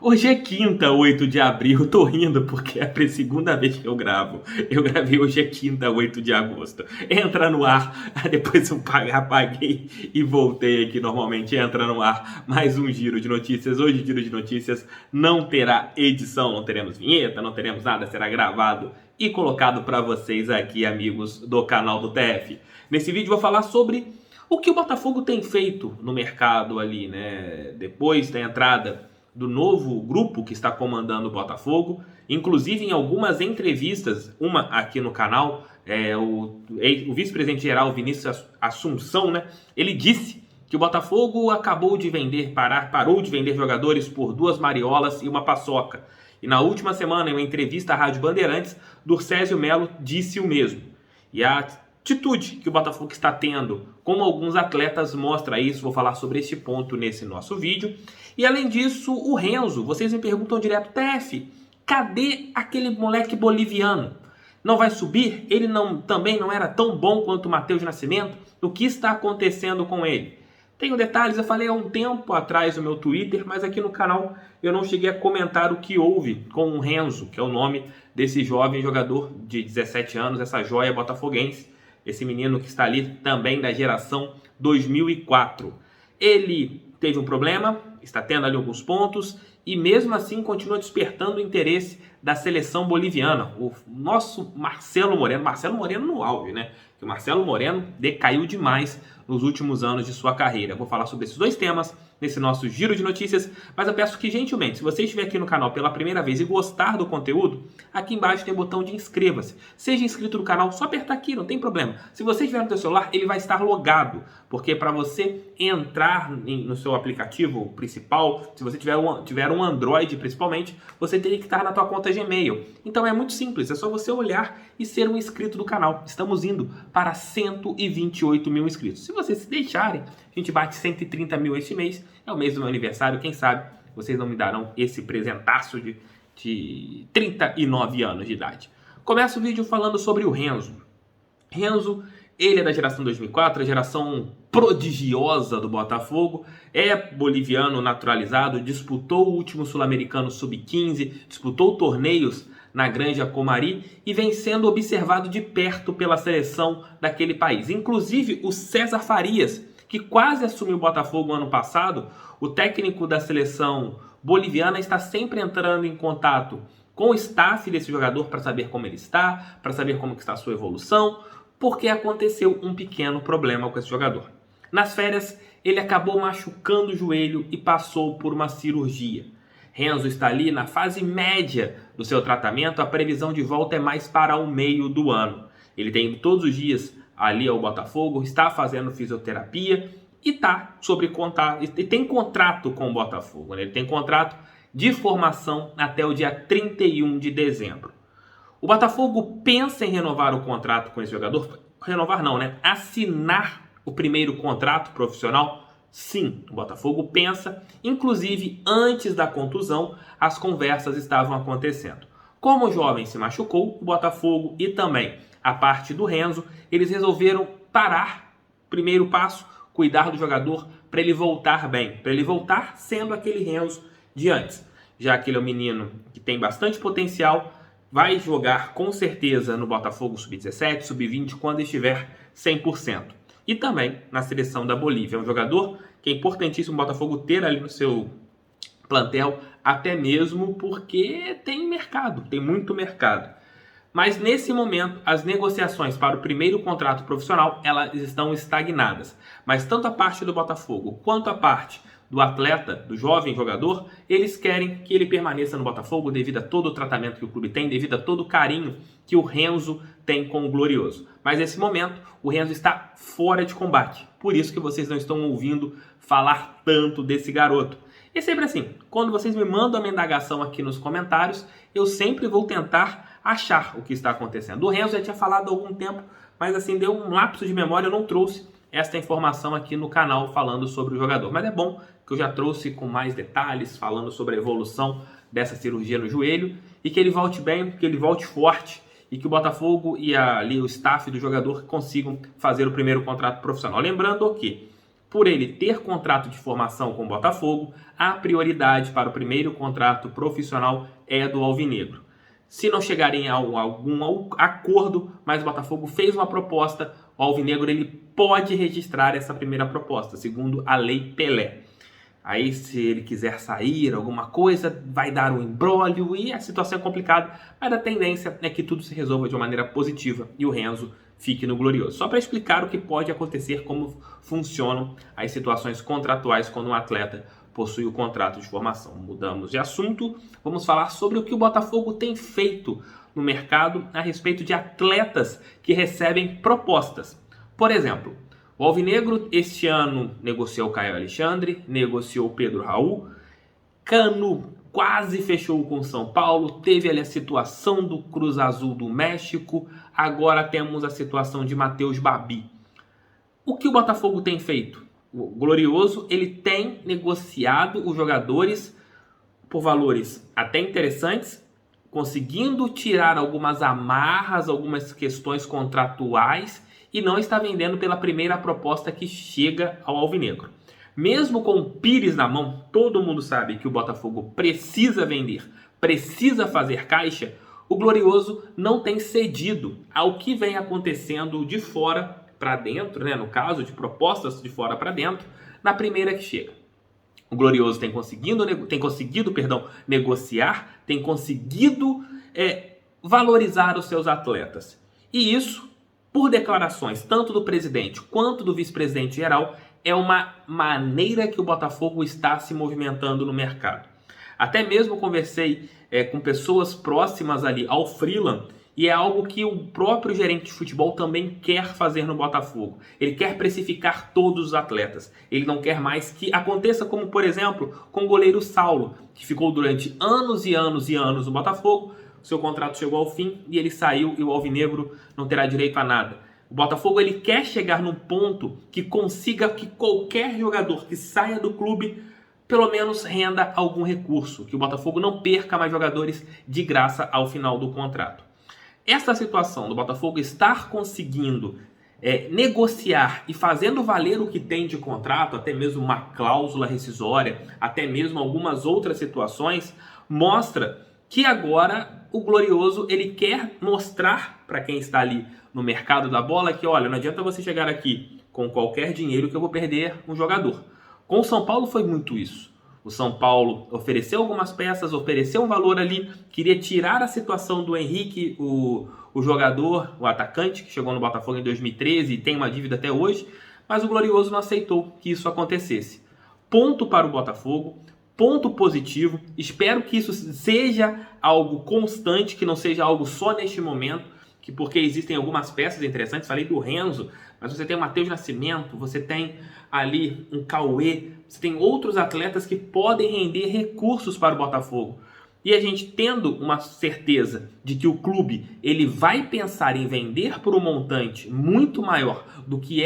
Hoje é quinta, 8 de abril. Tô rindo porque é a segunda vez que eu gravo. Eu gravei hoje é quinta, 8 de agosto. Entra no ar, depois eu apaguei e voltei aqui. Normalmente entra no ar mais um giro de notícias. Hoje o giro de notícias não terá edição, não teremos vinheta, não teremos nada. Será gravado e colocado para vocês aqui, amigos do canal do TF. Nesse vídeo vou falar sobre o que o Botafogo tem feito no mercado ali, né? Depois da entrada do novo grupo que está comandando o Botafogo, inclusive em algumas entrevistas, uma aqui no canal, o vice-presidente geral Vinícius Assunção, né? Ele disse que o Botafogo acabou de vender, parou de vender jogadores por 2 mariolas e uma paçoca. E na última semana, em uma entrevista à Rádio Bandeirantes, Durcésio Melo disse o mesmo. E a atitude que o Botafogo está tendo com alguns atletas mostra isso. Vou falar sobre este ponto nesse nosso vídeo. E além disso, o Renzo, vocês me perguntam direto, TF, cadê aquele moleque boliviano? Não vai subir? Ele também não era tão bom quanto o Matheus Nascimento? O que está acontecendo com ele? Tenho detalhes, eu falei há um tempo atrás no meu Twitter, mas aqui no canal eu não cheguei a comentar o que houve com o Renzo, que é o nome desse jovem jogador de 17 anos, essa joia botafoguense, esse menino que está ali também da geração 2004. Ele teve um problema, está tendo ali alguns pontos e mesmo assim continua despertando o interesse da seleção boliviana. O nosso Marcelo Moreno no auge, né? Que o Marcelo Moreno decaiu demais nos últimos anos de sua carreira. Vou falar sobre esses dois temas nesse nosso giro de notícias, mas eu peço que, gentilmente, se você estiver aqui no canal pela primeira vez e gostar do conteúdo, aqui embaixo tem o botão de inscreva-se. Seja inscrito no canal, só apertar aqui, não tem problema. Se você estiver no seu celular, ele vai estar logado, porque para você entrar no seu aplicativo principal, se você tiver um Android principalmente, você teria que estar na tua conta Gmail. Então é muito simples, é só você olhar e ser um inscrito do canal. Estamos indo para 128 mil inscritos. Se vocês se deixarem, a gente bate 130 mil este mês. É o mês do meu aniversário, quem sabe vocês não me darão esse presentaço de 39 anos de idade. Começo o vídeo falando sobre o Renzo. Renzo, ele é da geração 2004, a geração prodigiosa do Botafogo, é boliviano naturalizado, disputou o último Sul-Americano Sub-15, disputou torneios na Granja Comari e vem sendo observado de perto pela seleção daquele país. Inclusive o César Farias, que quase assumiu o Botafogo ano passado, o técnico da seleção boliviana está sempre entrando em contato com o staff desse jogador para saber como ele está, para saber como está a sua evolução, porque aconteceu um pequeno problema com esse jogador. Nas férias, ele acabou machucando o joelho e passou por uma cirurgia. Renzo está ali na fase média do seu tratamento, a previsão de volta é mais para o meio do ano. Ele tem ido todos os dias ali ao Botafogo, está fazendo fisioterapia e está sobre contato, e tem contrato com o Botafogo, né? Ele tem contrato de formação até o dia 31 de dezembro. O Botafogo pensa em renovar o contrato com esse jogador? Renovar não, né? Assinar o primeiro contrato profissional? Sim, o Botafogo pensa. Inclusive, antes da contusão, as conversas estavam acontecendo. Como o jovem se machucou, o Botafogo e também a parte do Renzo, eles resolveram parar. Primeiro passo, cuidar do jogador para ele voltar bem, para ele voltar sendo aquele Renzo de antes. Já que ele é um menino que tem bastante potencial, vai jogar com certeza no Botafogo Sub-17, Sub-20, quando estiver 100%. E também na seleção da Bolívia. É um jogador que é importantíssimo o Botafogo ter ali no seu plantel, até mesmo porque tem mercado, tem muito mercado. Mas nesse momento, as negociações para o primeiro contrato profissional, elas estão estagnadas. Mas tanto a parte do Botafogo quanto a parte do atleta, do jovem jogador, eles querem que ele permaneça no Botafogo devido a todo o tratamento que o clube tem, devido a todo o carinho que o Renzo tem com o Glorioso. Mas nesse momento, o Renzo está fora de combate. Por isso que vocês não estão ouvindo falar tanto desse garoto. E é sempre assim, quando vocês me mandam uma indagação aqui nos comentários, eu sempre vou tentar achar o que está acontecendo. O Renzo já tinha falado há algum tempo, mas assim, deu um lapso de memória, eu não trouxe esta informação aqui no canal falando sobre o jogador. Mas é bom que eu já trouxe com mais detalhes, falando sobre a evolução dessa cirurgia no joelho, e que ele volte bem, que ele volte forte, e que o Botafogo e ali o staff do jogador consigam fazer o primeiro contrato profissional. Lembrando que, por ele ter contrato de formação com o Botafogo, a prioridade para o primeiro contrato profissional é do alvinegro. Se não chegarem a algum acordo, mas o Botafogo fez uma proposta, o alvinegro ele pode registrar essa primeira proposta, segundo a Lei Pelé. Aí, se ele quiser sair, alguma coisa, vai dar um imbróglio e a situação é complicada, mas a tendência é que tudo se resolva de uma maneira positiva e o Renzo fique no Glorioso. Só para explicar o que pode acontecer, como funcionam as situações contratuais quando um atleta possui o contrato de formação. Mudamos de assunto, vamos falar sobre o que o Botafogo tem feito no mercado a respeito de atletas que recebem propostas. Por exemplo, o alvinegro este ano negociou o Caio Alexandre, negociou o Pedro Raul, Cano quase fechou com o São Paulo, teve ali a situação do Cruz Azul do México, agora temos a situação de Matheus Babi. O que o Botafogo tem feito? O Glorioso ele tem negociado os jogadores por valores até interessantes, conseguindo tirar algumas amarras, algumas questões contratuais e não está vendendo pela primeira proposta que chega ao alvinegro. Mesmo com o Pires na mão, todo mundo sabe que o Botafogo precisa vender, precisa fazer caixa, o Glorioso não tem cedido ao que vem acontecendo de fora para dentro, né? No caso de propostas de fora para dentro, na primeira que chega. O Glorioso tem conseguido negociar, tem conseguido valorizar os seus atletas. E isso, por declarações tanto do presidente quanto do vice-presidente geral, é uma maneira que o Botafogo está se movimentando no mercado. Até mesmo conversei com pessoas próximas ali ao Freeland, e é algo que o próprio gerente de futebol também quer fazer no Botafogo. Ele quer precificar todos os atletas. Ele não quer mais que aconteça como, por exemplo, com o goleiro Saulo, que ficou durante anos e anos e anos no Botafogo. Seu contrato chegou ao fim e ele saiu e o alvinegro não terá direito a nada. O Botafogo ele quer chegar num ponto que consiga que qualquer jogador que saia do clube pelo menos renda algum recurso, que o Botafogo não perca mais jogadores de graça ao final do contrato. Essa situação do Botafogo estar conseguindo negociar e fazendo valer o que tem de contrato, até mesmo uma cláusula rescisória, até mesmo algumas outras situações, mostra que agora o Glorioso ele quer mostrar para quem está ali no mercado da bola que, olha, não adianta você chegar aqui com qualquer dinheiro que eu vou perder um jogador. Com o São Paulo foi muito isso. O São Paulo ofereceu algumas peças, ofereceu um valor ali, queria tirar a situação do Henrique, o jogador, o atacante, que chegou no Botafogo em 2013 e tem uma dívida até hoje, mas o Glorioso não aceitou que isso acontecesse. Ponto para o Botafogo, ponto positivo, espero que isso seja algo constante, que não seja algo só neste momento, porque existem algumas peças interessantes, falei do Renzo, mas você tem o Matheus Nascimento, você tem ali um Cauê, você tem outros atletas que podem render recursos para o Botafogo. E a gente tendo uma certeza de que o clube ele vai pensar em vender por um montante muito maior do que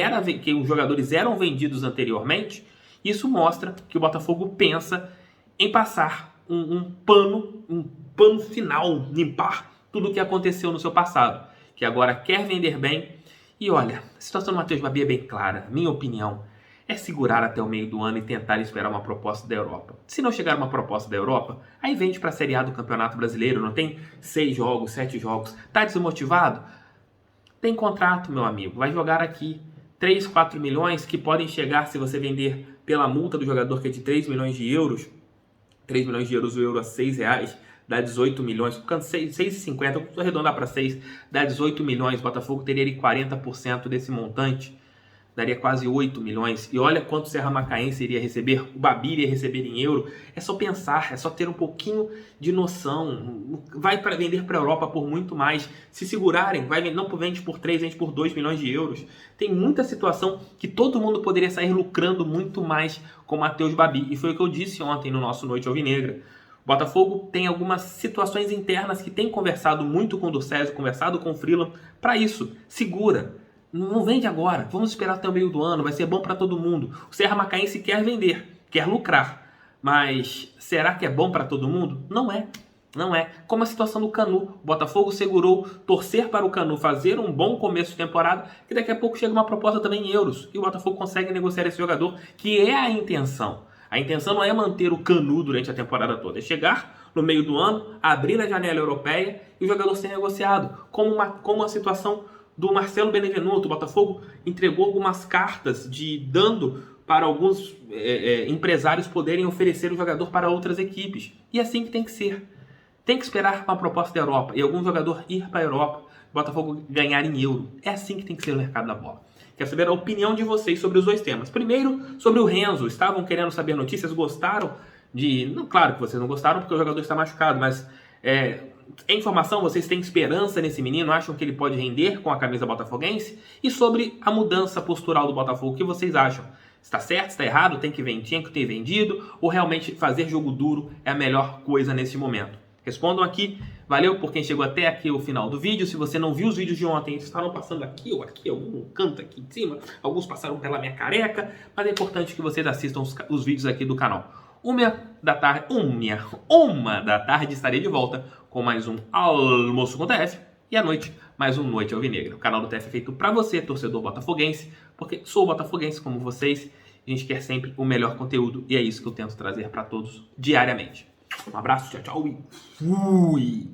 os jogadores eram vendidos anteriormente, isso mostra que o Botafogo pensa em passar um pano final, limpar tudo o que aconteceu no seu passado, que agora quer vender bem. E olha, a situação do Matheus Babi é bem clara, minha opinião é segurar até o meio do ano e tentar esperar uma proposta da Europa. Se não chegar uma proposta da Europa, aí vende para a Série A do Campeonato Brasileiro, não tem 6 jogos, 7 jogos. Tá desmotivado? Tem contrato, meu amigo, vai jogar aqui 3, 4 milhões que podem chegar se você vender pela multa do jogador que é de 3 milhões de euros. 3 milhões de euros, o euro a 6 reais, dá 18 milhões, ficando 6,50, vou arredondar para 6, dá 18 milhões, o Botafogo teria ali 40% desse montante, daria quase 8 milhões, e olha quanto o Serra Macaense iria receber, o Babi iria receber em euro, é só pensar, é só ter um pouquinho de noção, vai para vender para a Europa por muito mais, se segurarem, não vende por 3, vende por 2 milhões de euros, tem muita situação que todo mundo poderia sair lucrando muito mais com o Matheus Babi, e foi o que eu disse ontem no nosso Noite Alvinegra. O Botafogo tem algumas situações internas que tem conversado muito com o Ducésio, conversado com o Freeland, para isso, segura. Não vende agora, vamos esperar até o meio do ano, vai ser bom para todo mundo. O Serra Macaense quer vender, quer lucrar, mas será que é bom para todo mundo? Não é. Não é. Como a situação do Canu. O Botafogo segurou torcer para o Canu fazer um bom começo de temporada, que daqui a pouco chega uma proposta também em euros. E o Botafogo consegue negociar esse jogador, que é a intenção. A intenção não é manter o Canu durante a temporada toda, é chegar no meio do ano, abrir a janela europeia e o jogador ser negociado. Como a situação do Marcelo Benevenuto. O Botafogo entregou algumas cartas dando para alguns empresários poderem oferecer o jogador para outras equipes. E é assim que tem que ser. Tem que esperar uma proposta da Europa e algum jogador ir para a Europa, o Botafogo ganhar em euro. É assim que tem que ser o mercado da bola. Quero saber a opinião de vocês sobre os dois temas. Primeiro, sobre o Renzo. Estavam querendo saber notícias, gostaram de... Não, claro que vocês não gostaram porque o jogador está machucado, mas é informação, vocês têm esperança nesse menino? Acham que ele pode render com a camisa botafoguense? E sobre a mudança postural do Botafogo, o que vocês acham? Está certo? Está errado? Tinha que ter vendido? Ou realmente fazer jogo duro é a melhor coisa nesse momento? Respondam aqui. Valeu por quem chegou até aqui o final do vídeo. Se você não viu os vídeos de ontem, eles estavam passando aqui ou aqui, algum canto aqui em cima. Alguns passaram pela minha careca, mas é importante que vocês assistam os vídeos aqui do canal. Uma da tarde estarei de volta com mais um Almoço com o TF. E à noite, mais um Noite Alvinegra. O canal do TF é feito para você, torcedor botafoguense, porque sou botafoguense como vocês. A gente quer sempre o melhor conteúdo e é isso que eu tento trazer para todos diariamente. Um abraço, tchau, tchau e fui!